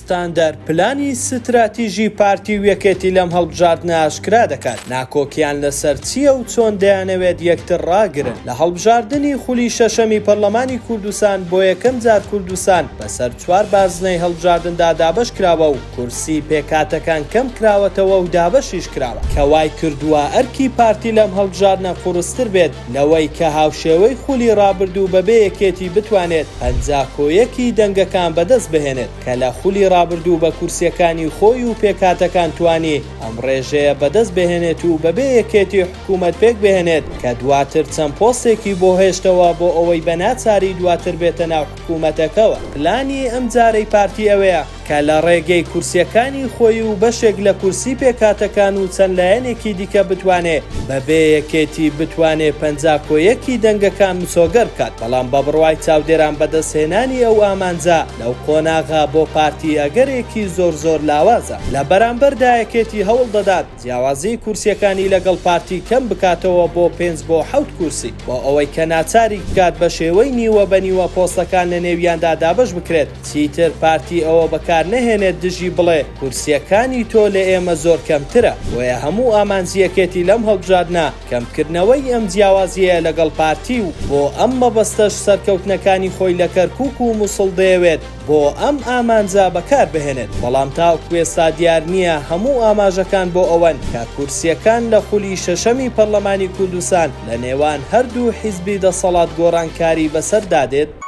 ستاندەر پلانی ستراتیژی پارتی و یەکێتی لەم هەڵبژاردنە ئاشکرا دەکات. ناکۆکیان لەسەر چییە و چۆن دەیانەوێت یەکتر ڕاگرن. لە هەڵبژاردنی خولی شەشەمی پەرلەمانی کوردستان بۆ یەکەم جار کوردستان بەسەر 4 بازنەی هەڵبژاردندا دابەش کراوە و کورسی پێکاتەکان کەم کراوەتەوە و دابەشیش کراوە کە وای کردووە ئەرکی پارتی لەم هەڵبژاردنە قورستر بێت لەوەی کە هاوشێوەی خولی ڕابردوو بەبێ یەکێتی بتوانێت 51 دەنگەکان بەدەست بهێنێت کە لە خولی ڕابردوو بە کورسیەکانی خۆی و پێکاتەکان توانی ئەم ڕێژەیە بەدەست بهێنێت و بەبێ یەکێتی حکوومەت پێک بهێنێت کە دواتر چەند پۆستێکی بۆ هێشتەوە بۆ ئەوەی بە ناچاری دواتر بێتە ناو حکوومەتەکەوە. پلانی ئەم جارەی پارتی ئەوەیە کە لە ڕێگەی کورسیەکانی خۆی و بەشێک لە کورسی پێکاتەکان و چەند لایەنێکی دیکە بتوانێت بەبێ یەکێتی بتوانێت 51 دەنگەکان مسۆگەر بکات. بەڵام بە بڕوای چاودێران بەدەستهێنانی ئەو ئامانجا لەو قۆناغا بۆ پارتی ئەگەرێکی زۆر لاوازە. لە بەرامبەردا یەکێتی هەوڵ دەدات جیاوازی کورسیەکانی لەگەڵ پارتی کەم بکاتەوە بۆ 5 بۆ 7 کورسی بۆ ئەوەی کە ناچاری بکات بە شێوەی نیوە بە نیوە پۆستەکان لە نێویاندا دابەش بکرێت. چیتر پارتی ئەوە بەکار نەهێنێت دژی بڵێ کورسیەکانی تۆ لە ئێمە زۆر کەمترە. وەیە هەموو ئامانجیەکێتی لەم هەڵبژاردنە کەمکردنەوەی ئەم جیاوازیە لەگەڵ پارتی و بۆ ئەم مەبەستەش سەرکەوتنەکانی خۆی لە کەرکووک و مووسڵ دەیەوێت بۆ ئەم ئامانجا بەکار بهێنێت. بەڵام تاوەکو ئێستا دیار نییە هەموو ئاماژەکان بۆ ئەوەن کە کورسیەکان لە خولی شەشەمی پەرلەمانی کوردستان لە نێوان هەردوو حیزبی دەسەڵات گۆڕانکاری بەسەر دادێت.